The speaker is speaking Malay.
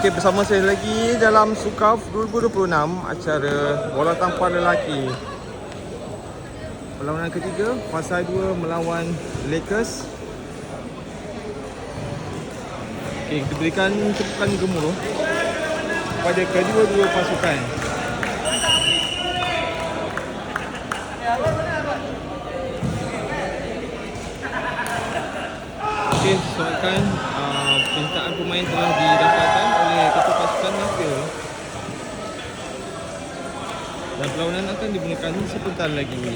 Okey, bersama saya lagi dalam Sukaf 2026, acara bola tampar lelaki. Perlawanan ketiga, fasa 2 melawan Lakers. Okey, kita berikan tepukan gemuruh kepada kedua-dua pasukan. Okey, soalkan permintaan pemain telah didapatkan oleh ketua pasukan Nafil. Dan perlawanan akan dimulakan sebentar lagi.